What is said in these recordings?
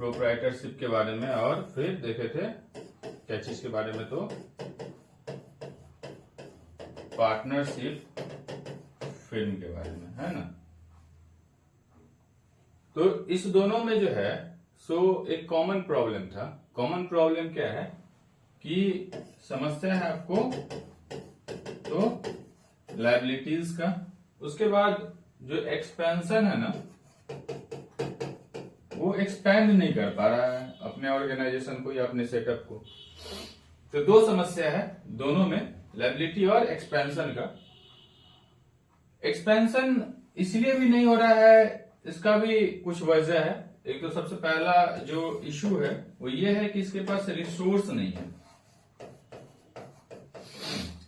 Proprietorship के बारे में, और फिर देखे थे क्या चीज के बारे में, तो पार्टनरशिप फिल्म के बारे में, है ना। तो इस दोनों में जो है सो एक कॉमन प्रॉब्लम था। कॉमन प्रॉब्लम क्या है कि समस्या है आपको तो लायबिलिटीज का, उसके बाद जो एक्सपेंशन है ना वो एक्सपेंड नहीं कर पा रहा है अपने ऑर्गेनाइजेशन को या अपने सेटअप को। तो दो समस्या है दोनों में, लायबिलिटी और एक्सपेंशन का। एक्सपेंशन इसलिए भी नहीं हो रहा है, इसका भी कुछ वजह है। एक तो सबसे पहला जो इशू है वो ये है कि इसके पास रिसोर्स नहीं है,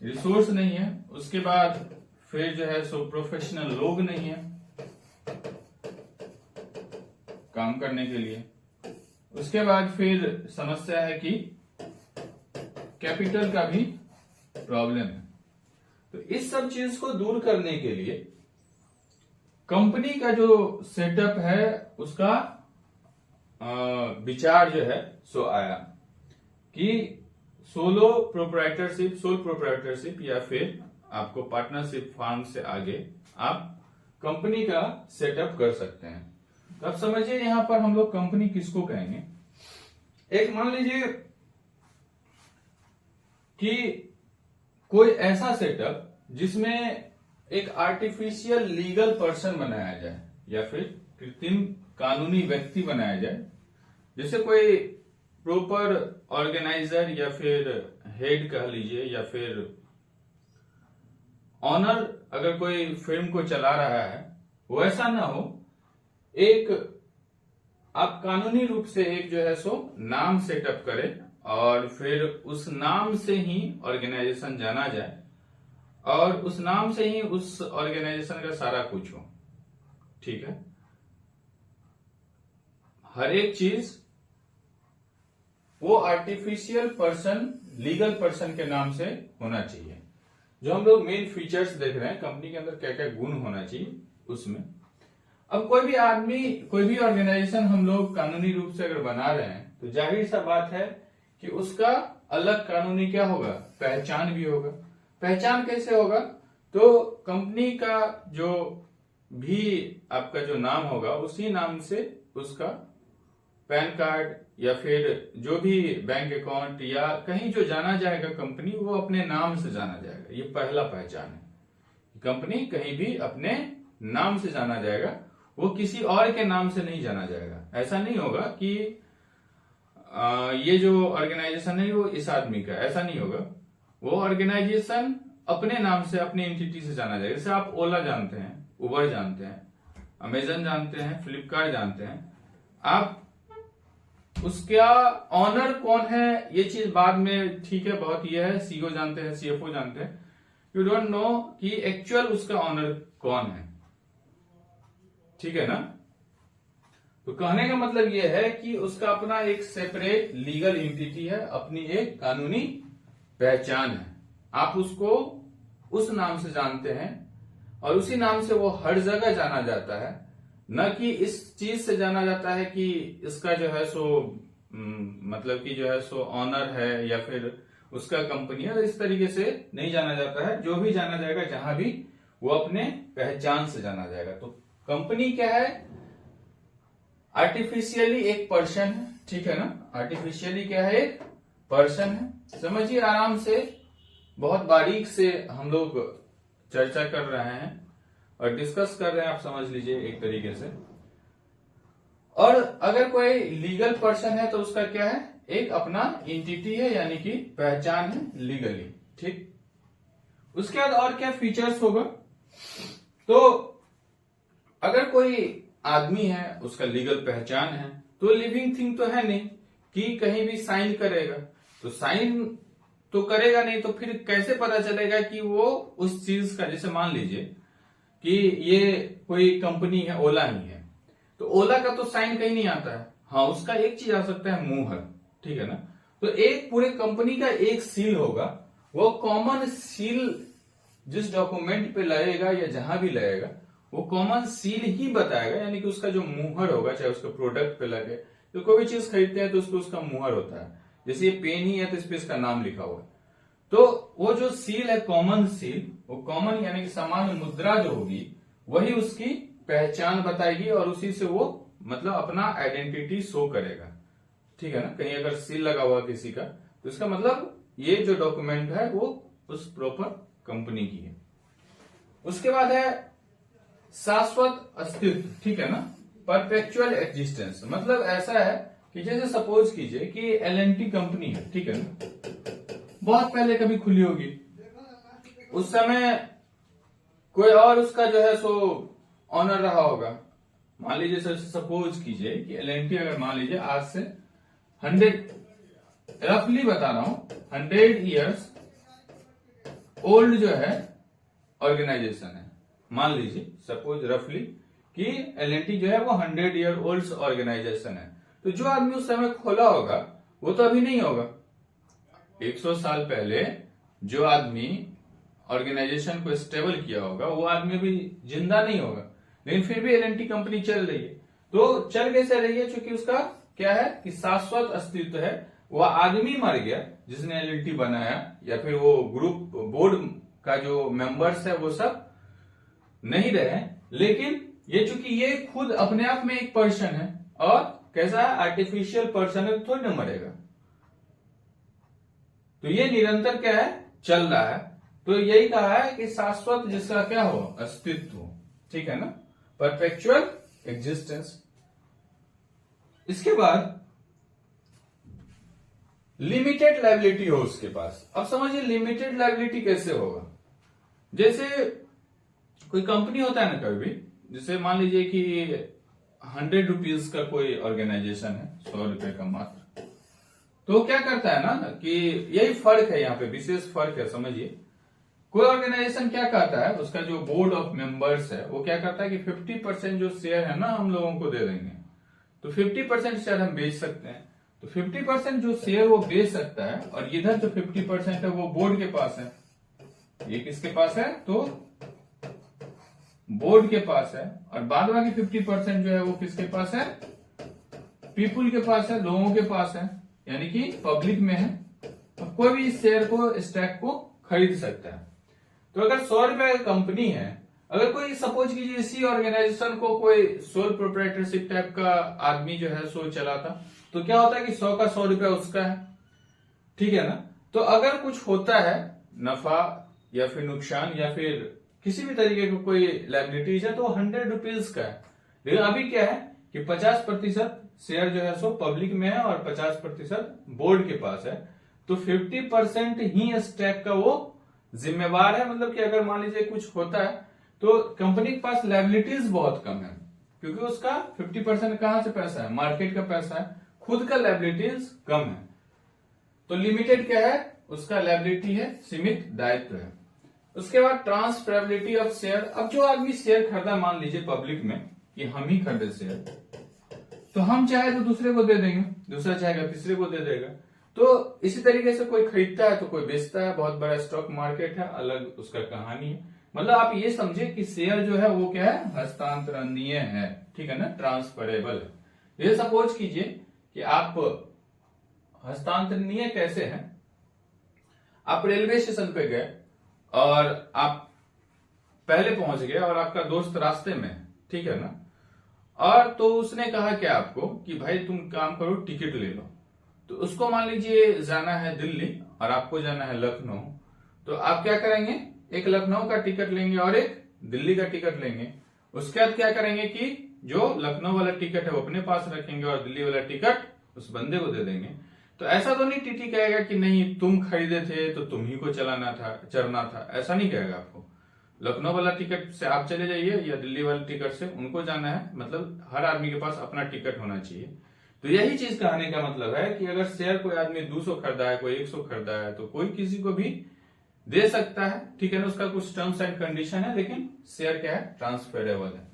रिसोर्स नहीं है। उसके बाद फिर जो है सो प्रोफेशनल लोग नहीं है काम करने के लिए। उसके बाद फिर समस्या है कि कैपिटल का भी प्रॉब्लम है। तो इस सब चीज को दूर करने के लिए कंपनी का जो सेटअप है उसका विचार जो है सो आया कि सोल प्रोप्राइटरशिप या फिर आपको पार्टनरशिप फॉर्म से आगे आप कंपनी का सेटअप कर सकते हैं। तो अब समझिए यहां पर हम लोग कंपनी किसको कहेंगे। एक मान लीजिए कि कोई ऐसा सेटअप जिसमें एक आर्टिफिशियल लीगल पर्सन बनाया जाए या फिर कृत्रिम कानूनी व्यक्ति बनाया जाए, जैसे कोई प्रॉपर ऑर्गेनाइजर या फिर हेड कह लीजिए या फिर ऑनर अगर कोई फिल्म को चला रहा है, वैसा ना हो। एक आप कानूनी रूप से एक जो है सो नाम सेटअप करें और फिर उस नाम से ही ऑर्गेनाइजेशन जाना जाए और उस नाम से ही उस ऑर्गेनाइजेशन का सारा कुछ हो। ठीक है, हर एक चीज वो आर्टिफिशियल पर्सन लीगल पर्सन के नाम से होना चाहिए। जो हम लोग मेन फीचर्स देख रहे हैं कंपनी के अंदर क्या क्या गुण होना चाहिए उसमें। अब कोई भी आदमी कोई भी ऑर्गेनाइजेशन हम लोग कानूनी रूप से अगर बना रहे हैं तो जाहिर सा बात है कि उसका अलग कानूनी क्या होगा, पहचान भी होगा। पहचान कैसे होगा, तो कंपनी का जो भी आपका जो नाम होगा उसी नाम से उसका पैन कार्ड या फिर जो भी बैंक अकाउंट या कहीं जो जाना जाएगा कंपनी, वो अपने नाम से जाना जाएगा। ये पहला पहचान है। कंपनी कहीं भी अपने नाम से जाना जाएगा, वो किसी और के नाम से नहीं जाना जाएगा। ऐसा नहीं होगा कि ये जो ऑर्गेनाइजेशन है वो इस आदमी का, ऐसा नहीं होगा। वो ऑर्गेनाइजेशन अपने नाम से अपनी एंटिटी से जाना जाएगा। जैसे आप ओला जानते हैं, उबर जानते हैं, अमेजन जानते हैं, फ्लिपकार्ट जानते हैं, आप उसका ऑनर कौन है ये चीज बाद में ठीक है, बहुत ये है। सीईओ जानते हैं, सीएफओ जानते हैं, यू डोंट नो कि एक्चुअल उसका ऑनर कौन है। ठीक है ना। तो कहने का मतलब यह है कि उसका अपना एक सेपरेट लीगल एंटिटी है, अपनी एक कानूनी पहचान है। आप उसको उस नाम से जानते हैं और उसी नाम से वो हर जगह जाना जाता है, न कि इस चीज से जाना जाता है कि इसका जो है सो मतलब कि जो है सो ऑनर है या फिर उसका कंपनी है। इस तरीके से नहीं जाना जाता है। जो भी जाना जाएगा जहां भी, वो अपने पहचान से जाना जाएगा। तो कंपनी क्या है, आर्टिफिशियली एक पर्सन है। ठीक है ना, आर्टिफिशियली क्या है, एक पर्सन है। समझिए आराम से, बहुत बारीक से हम लोग चर्चा कर रहे हैं और डिस्कस कर रहे हैं, आप समझ लीजिए एक तरीके से। और अगर कोई लीगल पर्सन है तो उसका क्या है, एक अपना एंटिटी है, यानी कि पहचान है लीगली। ठीक, उसके बाद और क्या फीचर्स होगा, तो अगर कोई आदमी है उसका लीगल पहचान है तो लिविंग थिंग तो है नहीं कि कहीं भी साइन करेगा। तो साइन तो करेगा नहीं, तो फिर कैसे पता चलेगा कि वो उस चीज का, जैसे मान लीजिए कि ये कोई कंपनी है, ओला ही है, तो ओला का तो साइन कहीं नहीं आता है। हाँ, उसका एक चीज आ सकता है, मुहर। ठीक है ना। तो एक पूरे कंपनी का एक सील होगा, वो कॉमन सील जिस डॉक्यूमेंट पे लगेगा या जहां भी लगेगा वो कॉमन सील ही बताएगा, यानी कि उसका जो मुहर होगा, चाहे उसके प्रोडक्ट पे लगे तो कोई भी चीज खरीदते हैं तो उसको उसका मुहर होता है, जैसे ये पेन ही है तो इस पे इसका नाम लिखा हुआ है। तो वो जो सील है कॉमन सील, वो कॉमन यानी कि सामान्य मुद्रा जो होगी वही उसकी पहचान बताएगी और उसी से वो मतलब अपना आइडेंटिटी शो करेगा, ठीक है ना। कहीं अगर सील लगा हुआ किसी का तो इसका मतलब ये जो डॉक्यूमेंट है वो उस प्रॉपर कंपनी की है। उसके बाद है शाश्वत अस्तित्व, ठीक है ना, परपेचुअल एग्जिस्टेंस। मतलब ऐसा है कि जैसे सपोज कीजिए कि एलएनटी कंपनी है, ठीक है ना, बहुत पहले कभी खुली होगी, उस समय कोई और उसका जो है सो ऑनर रहा होगा। मान लीजिए सपोज कीजिए कि एलएनटी अगर मान लीजिए आज से 100 रफली बता रहा हूं 100 इयर्स ओल्ड जो है ऑर्गेनाइजेशन है, मान लीजिए सपोज रफली कि एलएनटी जो है वो 100 ईयर ओल्ड ऑर्गेनाइजेशन है। तो जो आदमी उस समय खोला होगा वो तो अभी नहीं होगा। 100 साल पहले जो आदमी ऑर्गेनाइजेशन को स्टेबल किया होगा वो आदमी भी जिंदा नहीं होगा, लेकिन फिर भी एलएनटी कंपनी चल रही है। तो चल कैसे रही है, क्योंकि उसका क्या है कि शाश्वत अस्तित्व है। वह आदमी मर गया जिसने एलएनटी बनाया, या फिर वो ग्रुप बोर्ड का जो मेंबर्स है वो सब नहीं रहे, लेकिन ये चूंकि ये खुद अपने आप में एक पर्सन है और कैसा है आर्टिफिशियल पर्सन है, थोड़ी ना मरेगा। तो ये निरंतर क्या है चल रहा है। तो यही कहा है कि शाश्वत जिसका क्या हो अस्तित्व, ठीक है ना, परपेचुअल एग्जिस्टेंस। इसके बाद लिमिटेड लायबिलिटी हो उसके पास। अब समझिए लिमिटेड लायबिलिटी कैसे होगा। जैसे कोई कंपनी होता है ना कभी भी, जैसे मान लीजिए कि 100 रुपीज का कोई ऑर्गेनाइजेशन है, 100 रुपए का मात्र, तो क्या करता है ना कि यही फर्क है, यहाँ पे विशेष फर्क है। समझिए कोई ऑर्गेनाइजेशन क्या कहता है, उसका जो बोर्ड ऑफ मेंबर्स है वो क्या करता है कि 50% जो शेयर है ना हम लोगों को दे देंगे, तो 50% शेयर हम बेच सकते हैं। तो 50% जो शेयर वो बेच सकता है और इधर जो 50% है वो बोर्ड के पास है। ये किसके पास है, तो बोर्ड के पास है, और बाद बाकी 50% जो है वो किसके पास है, पीपुल के पास है, लोगों के पास है, यानी कि पब्लिक में है। तो कोई भी इस शेयर को स्टॉक को खरीद सकता है। तो अगर 100 रुपए की कंपनी है, अगर कोई सपोज कीजिए इसी ऑर्गेनाइजेशन को कोई सोल प्रोप्राइटरशिप टाइप का आदमी जो है सो चलाता, तो क्या होता है कि 100 का 100 रुपया उसका है, ठीक है ना। तो अगर कुछ होता है नफा या फिर नुकसान या फिर किसी भी तरीके का कोई लायबिलिटीज है तो 100 रुपीज का है। लेकिन अभी क्या है कि 50% शेयर जो है सो पब्लिक में है और 50% बोर्ड के पास है। तो 50% ही स्टॉक का वो जिम्मेवार है। मतलब कि अगर मान लीजिए कुछ होता है तो कंपनी के पास लायबिलिटीज बहुत कम है, क्योंकि उसका 50% कहां से पैसा है, मार्केट का पैसा है, खुद का लायबिलिटीज कम है। तो लिमिटेड क्या है, उसका लायबिलिटी है, सीमित दायित्व है। उसके बाद ट्रांसफरेबिलिटी ऑफ शेयर। अब जो आदमी शेयर खरीदा मान लीजिए पब्लिक में कि हम ही खरीदे शेयर, तो हम चाहे तो दूसरे को दे देंगे, दूसरा चाहेगा तीसरे को दे देगा। तो इसी तरीके से कोई खरीदता है तो कोई बेचता है। बहुत बड़ा स्टॉक मार्केट है, अलग उसका कहानी है। मतलब आप ये समझे कि शेयर जो है वो क्या है, हस्तांतरणीय है, ठीक है ना, ट्रांसफरेबल है। ये सपोज कीजिए कि आप हस्तांतरणीय कैसे हैं, आप रेलवे स्टेशन पे गए और आप पहले पहुंच गए और आपका दोस्त रास्ते में है, ठीक है ना, और तो उसने कहा क्या आपको कि भाई तुम काम करो टिकट ले लो। तो उसको मान लीजिए जाना है दिल्ली और आपको जाना है लखनऊ, तो आप क्या करेंगे, एक लखनऊ का टिकट लेंगे और एक दिल्ली का टिकट लेंगे। उसके बाद क्या करेंगे कि जो लखनऊ वाला टिकट है वो अपने पास रखेंगे और दिल्ली वाला टिकट उस बंदे को दे देंगे। तो ऐसा तो नहीं टीटी कहेगा कि नहीं तुम खरीदे थे तो तुम ही को चलाना था, चढ़ना था, ऐसा नहीं कहेगा आपको। लखनऊ वाला टिकट से आप चले जाइए या दिल्ली वाले टिकट से उनको जाना है, मतलब हर आदमी के पास अपना टिकट होना चाहिए। तो यही चीज कहने का मतलब है कि अगर शेयर कोई आदमी 200 खरीदा है, कोई 100 खरीदा है, तो कोई किसी को भी दे सकता है, ठीक है ना। उसका कुछ टर्म्स एंड कंडीशन है, लेकिन शेयर क्या है, ट्रांसफरेबल है।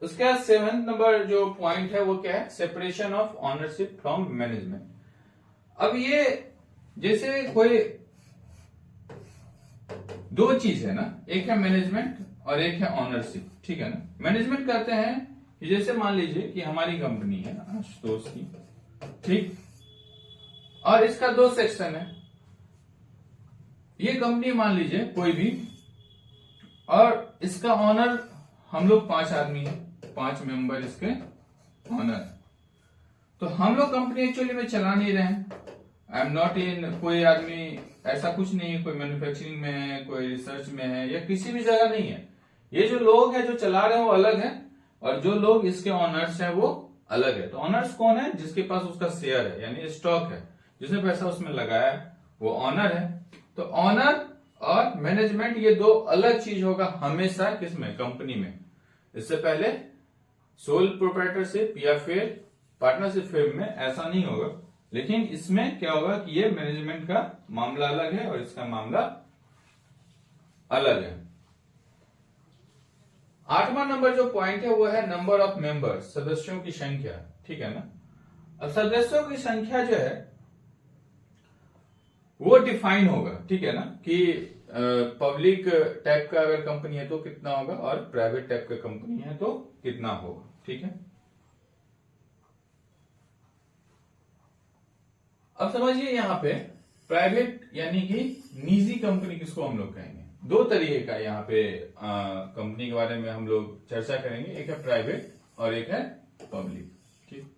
उसके बाद 7th नंबर जो पॉइंट है वो क्या है, separation of ownership from management. अब ये जैसे कोई दो चीज है ना, एक है मैनेजमेंट और एक है ऑनरशिप, ठीक है ना। मैनेजमेंट कहते हैं कि जैसे मान लीजिए कि हमारी कंपनी है आशुतोष की, ठीक, और इसका 2 सेक्शन है। ये कंपनी मान लीजिए कोई भी, और इसका ऑनर हम लोग 5 आदमी हैं, 5 मेंबर इसके ऑनर। तो हम लोग कंपनी एक्चुअली में चला नहीं रहे हैं। आई एम नॉट इन, कोई आदमी ऐसा कुछ नहीं है, कोई मैन्युफैक्चरिंग में है, कोई रिसर्च में है, या किसी भी जगह नहीं है। ये जो लोग हैं जो चला रहे हैं वो अलग है, और जो लोग इसके ऑनर्स हैं वो अलग है। तो ऑनर्स कौन है? जिसके पास उसका शेयर है, यानी स्टॉक है, जिसने पैसा उसमें लगाया है, वो ऑनर है। तो ऑनर और मैनेजमेंट ये 2 अलग चीज होगा हमेशा, किसमें? कंपनी में। इससे पहले सोल प्रोप्राइटरशिप या फिर पार्टनरशिप फर्म में ऐसा नहीं होगा, लेकिन इसमें क्या होगा कि ये मैनेजमेंट का मामला अलग है और इसका मामला अलग है। 8वां नंबर जो पॉइंट है वो है नंबर ऑफ मेंबर्स, सदस्यों की संख्या, ठीक है ना। अब सदस्यों की संख्या जो है वो डिफाइन होगा, ठीक है ना, कि पब्लिक टाइप का अगर कंपनी है तो कितना होगा, और प्राइवेट टाइप का कंपनी है तो कितना होगा, ठीक है। अब समझिए यहाँ पे प्राइवेट यानी कि निजी कंपनी किसको हम लोग कहेंगे। 2 तरीके का यहाँ पे कंपनी के बारे में हम लोग चर्चा करेंगे, एक है प्राइवेट और एक है पब्लिक, ठीक।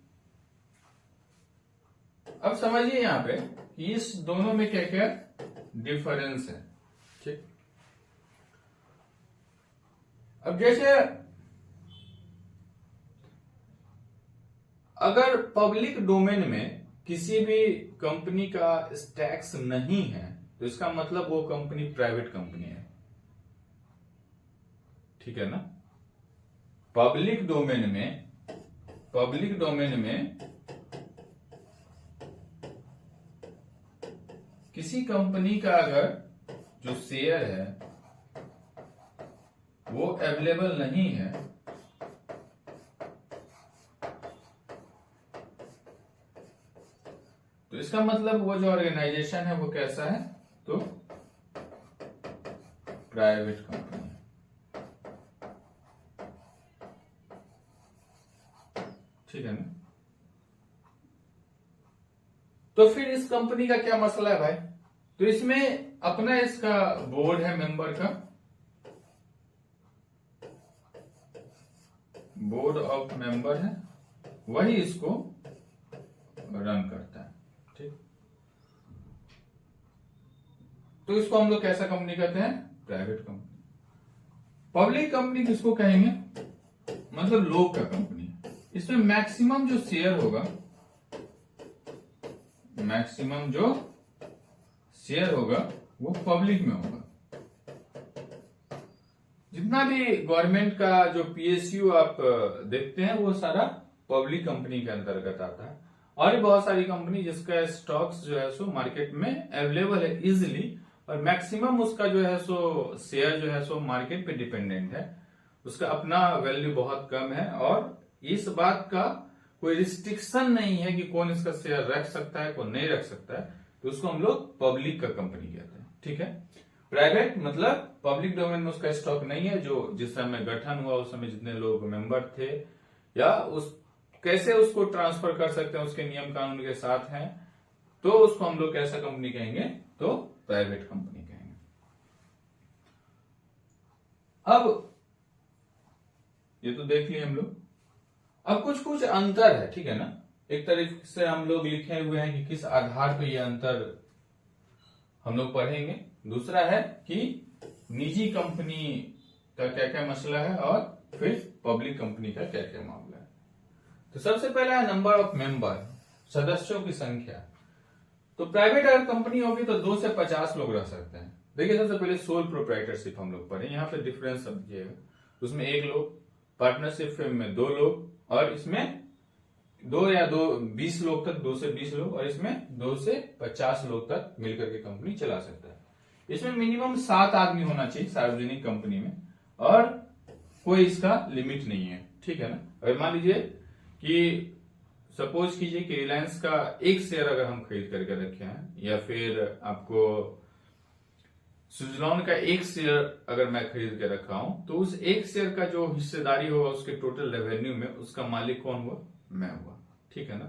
अब समझिए यहाँ पे कि इस दोनों में क्या क्या डिफरेंस है, ठीक। अब जैसे अगर पब्लिक डोमेन में किसी भी कंपनी का टैक्स नहीं है तो इसका मतलब वो कंपनी प्राइवेट कंपनी है, ठीक है ना। पब्लिक डोमेन में किसी कंपनी का अगर जो शेयर है वो अवेलेबल नहीं है तो इसका मतलब वो जो ऑर्गेनाइजेशन है वो कैसा है, तो प्राइवेट कंपनी है, ठीक है ना। तो फिर इस कंपनी का क्या मसला है भाई? तो इसमें अपना इसका बोर्ड है, मेंबर का बोर्ड ऑफ मेंबर है, वही इसको रन करता है, ठीक। तो इसको हम लोग कैसा कंपनी कहते हैं? Private company. पब्लिक कंपनी किसको कहेंगे? मतलब लोग का कंपनी। इसमें मैक्सिमम जो शेयर होगा, मैक्सिमम जो शेयर होगा वो पब्लिक में होगा। जितना भी गवर्नमेंट का जो पीएसयू आप देखते हैं वो सारा पब्लिक कंपनी के अंतर्गत आता है, और भी बहुत सारी कंपनी जिसका स्टॉक्स जो है सो मार्केट में अवेलेबल है इजिली, और मैक्सिमम उसका जो है सो शेयर जो है सो मार्केट पे डिपेंडेंट है, उसका अपना वैल्यू बहुत कम है, और इस बात का कोई रिस्ट्रिक्शन नहीं है कि कौन इसका शेयर रख सकता है कौन नहीं रख सकता है, तो उसको हम लोग पब्लिक का कंपनी कहते हैं, ठीक है। प्राइवेट मतलब पब्लिक डोमेन में उसका स्टॉक नहीं है, जो जिस समय गठन हुआ उस समय जितने लोग मेंबर थे या उस कैसे उसको ट्रांसफर कर सकते हैं उसके नियम कानून के साथ हैं, तो उसको हम लोग कैसा कंपनी कहेंगे? तो प्राइवेट कंपनी कहेंगे। अब ये तो देख लिए हम लोग। अब कुछ कुछ अंतर है, ठीक है ना। एक तरीके से हम लोग लिखे हुए हैं कि किस आधार पर यह अंतर हम लोग पढ़ेंगे। दूसरा है कि निजी कंपनी का क्या क्या मसला है, और फिर पब्लिक कंपनी का क्या क्या मामला है। तो सबसे पहला है नंबर ऑफ मेंबर, सदस्यों की संख्या। तो प्राइवेट अगर कंपनी होगी तो 2 से 50 लोग रह सकते हैं। देखिए सबसे पहले सोल प्रोप्राइटरशिप हम लोग पढ़े, यहाँ पे डिफरेंस समझिएगा। उसमें 1 लोग, पार्टनरशिप फर्म में 2 लोग, और इसमें 2 या 20 लोग तक, 2 से 20 लोग, और इसमें 2 से 50 लोग तक मिलकर के कंपनी चला सकता है। इसमें मिनिमम 7 आदमी होना चाहिए सार्वजनिक कंपनी में, और कोई इसका लिमिट नहीं है, ठीक है ना। अगर मान लीजिए कि सपोज कीजिए कि रिलायंस का 1 शेयर अगर हम खरीद करके रखे हैं, या फिर आपको सुजलॉन का एक शेयर अगर मैं खरीद के रखा हूं तो उस एक शेयर का जो हिस्सेदारी होगा उसके टोटल रेवेन्यू में उसका मालिक कौन हुआ? मैं हुआ। ठीक है ना?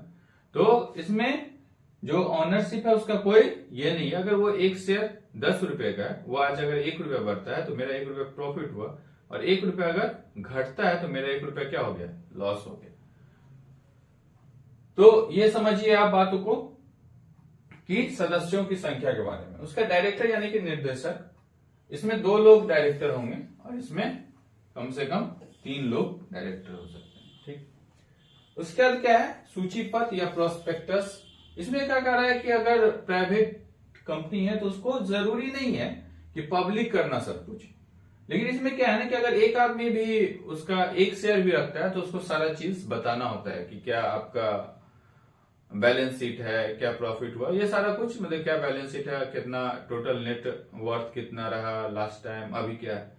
तो इसमें जो ऑनरशिप है उसका कोई ये नहीं है। अगर वो एक शेयर 10 रुपए का है, वो आज अगर 1 रुपया बढ़ता है तो मेरा 1 रुपया प्रॉफिट हुआ, और 1 रुपया अगर घटता है तो मेरा 1 रुपया क्या हो गया? लॉस हो गया। तो ये समझिए आप बातों को कि सदस्यों की संख्या के बारे में। उसका डायरेक्टर यानी कि निर्देशक, इसमें 2 लोग डायरेक्टर होंगे और इसमें कम से कम 3 लोग डायरेक्टर हो सकते हैं। ठीक। उसके बाद क्या है? सूचीपत्र या प्रोस्पेक्टस। इसमें क्या कह रहा है कि अगर प्राइवेट कंपनी है तो उसको जरूरी नहीं है कि पब्लिक करना सब कुछ, लेकिन इसमें क्या है ना कि अगर एक आदमी भी उसका एक शेयर भी रखता है तो उसको सारा चीज बताना होता है कि क्या आपका बैलेंस शीट है, क्या प्रॉफिट हुआ, ये सारा कुछ, मतलब क्या बैलेंस शीट है, कितना टोटल नेट वर्थ कितना रहा लास्ट टाइम, अभी क्या है।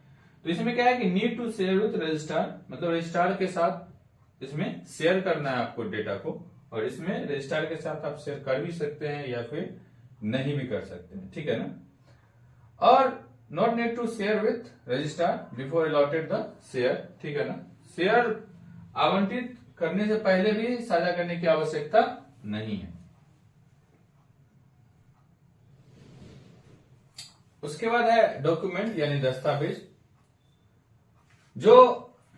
तो इसमें क्या है कि need to share with registrar, मतलब रजिस्ट्रार के साथ इसमें शेयर करना है आपको डेटा को, और इसमें रजिस्ट्रार के साथ आप शेयर कर भी सकते हैं या फिर नहीं भी कर सकते हैं। ठीक है ना? और not need to share with registrar before allotted the share. ठीक है ना? शेयर आवंटित करने से पहले भी साझा करने की आवश्यकता नहीं है। उसके बाद है डॉक्यूमेंट यानी दस्तावेज। जो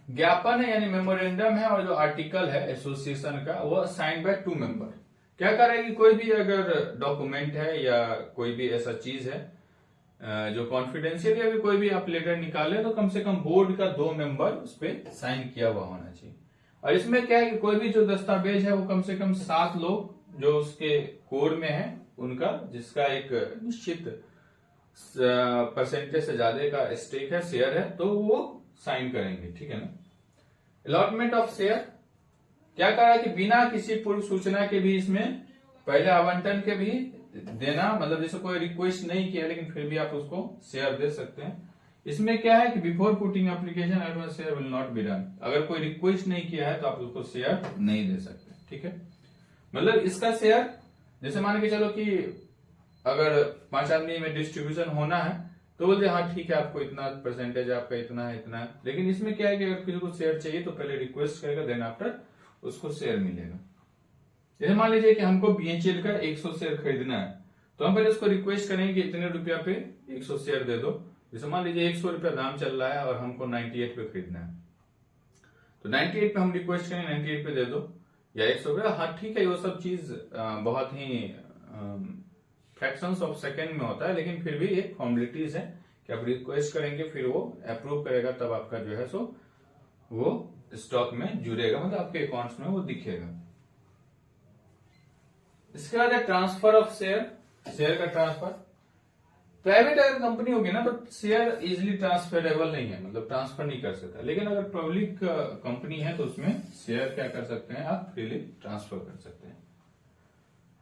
ज्ञापन है यानी मेमोरेंडम है और जो आर्टिकल है एसोसिएशन का वो साइन बाय 2 मेंबर। क्या कर रहा है कि कोई भी अगर डॉक्यूमेंट है या कोई भी ऐसा चीज है जो कॉन्फिडेंशियल या भी कोई भी आप लेटर निकाले तो कम से कम बोर्ड का 2 मेंबर उस पर साइन किया हुआ होना चाहिए। और इसमें क्या है कि कोई भी जो दस्तावेज है वो कम से कम 7 लोग जो उसके कोर में है उनका, जिसका एक निश्चित परसेंटेज से ज्यादा का स्टेक है, शेयर है, तो वो साइन करेंगे। ठीक है ना? अलॉटमेंट ऑफ शेयर क्या कहा है कि बिना किसी पूर्व सूचना के भी इसमें पहले आवंटन के भी देना, मतलब जैसे कोई रिक्वेस्ट नहीं किया लेकिन फिर भी आप उसको शेयर दे सकते हैं। इसमें क्या है कि before putting application advance share will not be done. अगर कोई रिक्वेस्ट नहीं किया है तो आप उसको शेयर नहीं दे सकते। ठीक है? मतलब इसका शेयर जैसे मान के चलो कि अगर 5 आदमी में डिस्ट्रीब्यूशन होना है तो बोलते हाँ ठीक है आपको इतना परसेंटेज आपका इतना है इतना है, लेकिन इसमें क्या है कि अगर किसी को शेयर चाहिए तो पहले रिक्वेस्ट करेगा, देन आफ्टर उसको शेयर मिलेगा। जैसे मान लीजिए कि हमको बीएचएल का 100 शेयर खरीदना है तो हम पहले उसको रिक्वेस्ट करेंगे कि इतने रुपया पे 100 शेयर दे दो। जैसे मान लीजिए 100 रुपया दाम चल रहा है और हमको 98 पे खरीदना है तो 98 पे हम रिक्वेस्ट करेंगे 98 पे दे दो या 100 रुपया। हाँ ठीक है, वो सब चीज बहुत ही फ्रैक्शंस ऑफ सेकेंड में होता है, लेकिन फिर भी एक फॉर्मेलिटीज है कि आप रिक्वेस्ट करेंगे फिर वो अप्रूव करेगा तब आपका जो है सो वो स्टॉक में जुड़ेगा, मतलब आपके अकाउंट्स में वो दिखेगा। इसके बाद है ट्रांसफर ऑफ शेयर, शेयर का ट्रांसफर। प्राइवेट अगर कंपनी होगी ना तो शेयर इजिली ट्रांसफरेबल नहीं है, मतलब ट्रांसफर नहीं कर सकता, लेकिन अगर पब्लिक कंपनी है तो उसमें शेयर क्या कर सकते हैं आप? फ्रीली ट्रांसफर कर सकते हैं।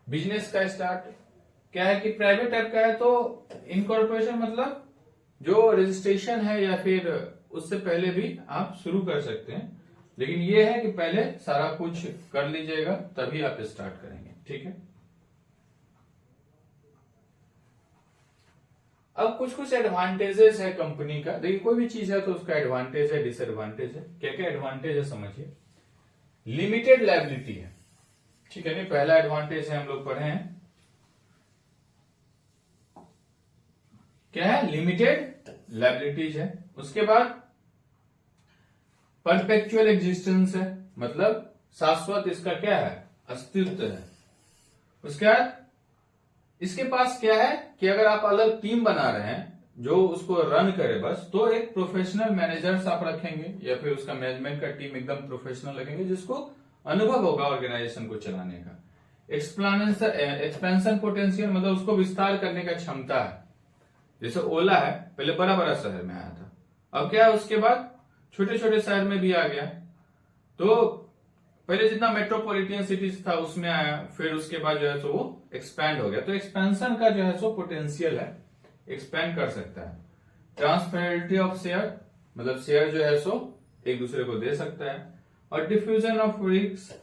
बिजनेस का स्टार्ट क्या है कि प्राइवेट टाइप का है तो इनकॉर्पोरेशन मतलब जो रजिस्ट्रेशन है या फिर उससे पहले भी आप शुरू कर सकते हैं, लेकिन ये है कि पहले सारा कुछ कर लीजिएगा तभी आप स्टार्ट करेंगे। ठीक है? अब कुछ एडवांटेजेस है कंपनी का। देखिए कोई भी चीज है तो उसका एडवांटेज है, डिसएडवांटेज है। क्या क्या एडवांटेज है समझिए। लिमिटेड लायबिलिटी है। ठीक है? नहीं, पहला एडवांटेज है हम लोग पढ़े हैं क्या है? लिमिटेड लायबिलिटीज है। उसके बाद परपेचुअल एग्जिस्टेंस है, मतलब शाश्वत इसका क्या है? अस्तित्व है। उसके बाद इसके पास क्या है कि अगर आप अलग टीम बना रहे हैं जो उसको रन करे बस, तो एक प्रोफेशनल मैनेजर्स आप रखेंगे या फिर उसका मैनेजमेंट का टीम एकदम प्रोफेशनल रखेंगे जिसको अनुभव होगा ऑर्गेनाइजेशन को चलाने का। एक्सपेंशन पोटेंशियल, मतलब उसको विस्तार करने का क्षमता है। जैसे ओला है, पहले बड़ा बड़ा शहर में आया था, अब क्या है उसके बाद छोटे छोटे शहर में भी आ गया। तो पहले जितना मेट्रोपॉलिटन सिटीज था उसमें आया, फिर उसके बाद जो है सो वो एक्सपैंड हो गया। तो एक्सपेंशन का जो है सो पोटेंशियल है, एक्सपैंड कर सकता है। ट्रांसफरेबिलिटी ऑफ शेयर, मतलब शेयर जो है सो एक दूसरे को दे सकता है। और डिफ्यूजन ऑफ रिस्क,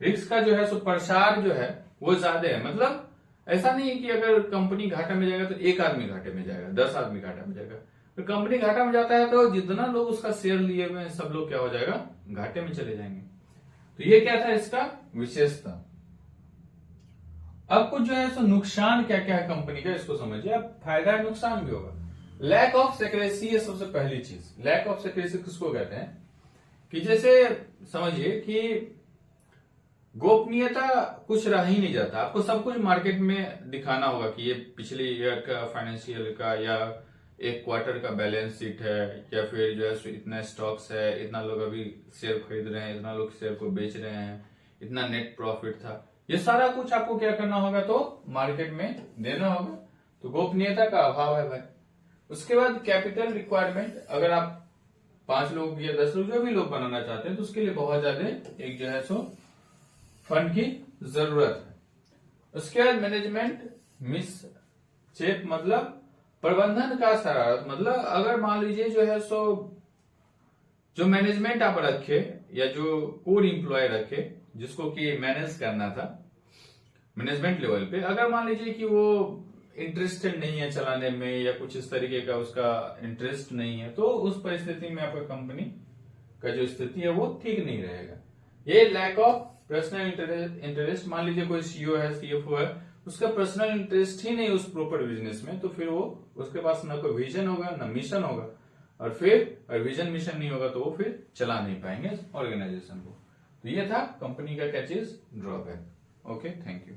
रिस्क का जो है सो प्रसार जो है वो ज्यादा है, मतलब ऐसा नहीं है कि अगर कंपनी घाटा में जाएगा तो एक आदमी घाटे में जाएगा, 10 आदमी घाटा में जाएगा। तो कंपनी घाटा में जाता है तो जितना लोग उसका शेयर लिए हुए हैं सब लोग क्या हो जाएगा, घाटे में चले जाएंगे। तो ये क्या था इसका विशेषता। अब कुछ जो है सो नुकसान क्या क्या है कंपनी का, इसको समझिए। अब फायदा नुकसान भी होगा। लैक ऑफ सिक्रेसी है सबसे पहली चीज। लैक ऑफ सिक्रेसी किसको कहते हैं कि जैसे समझिए कि गोपनीयता कुछ रह ही नहीं जाता। आपको सब कुछ मार्केट में दिखाना होगा कि ये पिछले ईयर का फाइनेंशियल का या एक क्वार्टर का बैलेंस शीट है, या फिर जो है सो इतना स्टॉक्स है, इतना लोग अभी शेयर खरीद रहे हैं, इतना लोग शेयर को बेच रहे हैं, इतना नेट प्रॉफिट था। ये सारा कुछ आपको क्या करना होगा, तो मार्केट में देना होगा। तो गोपनीयता का अभाव है भाई। उसके बाद कैपिटल रिक्वायरमेंट, अगर आप 5 लोग या 10 लोग जो भी लोग बनाना चाहते हैं तो उसके लिए बहुत ज्यादा एक जो है सो फंड की जरूरत है। उसके बाद मैनेजमेंट मिस चेप, मतलब प्रबंधन का शरारत। मतलब अगर मान लीजिए जो है सो जो मैनेजमेंट आप रखे या जो कोर एम्प्लॉय रखे जिसको कि मैनेज करना था मैनेजमेंट लेवल पे, अगर मान लीजिए कि वो इंटरेस्टेड नहीं है चलाने में या कुछ इस तरीके का उसका इंटरेस्ट नहीं है, तो उस परिस्थिति में आपका कंपनी का जो स्थिति है वो ठीक नहीं रहेगा। ये लैक ऑफ पर्सनल इंटरेस्ट, मान लीजिए कोई सीईओ है, सीएफओ है, उसका पर्सनल इंटरेस्ट ही नहीं उस प्रॉपर बिजनेस में, तो फिर वो उसके पास ना कोई विजन होगा ना मिशन होगा, और फिर विजन मिशन नहीं होगा तो वो फिर चला नहीं पाएंगे ऑर्गेनाइजेशन को। तो ये था कंपनी का क्या चीज, ड्रॉबैक। Okay, thank you.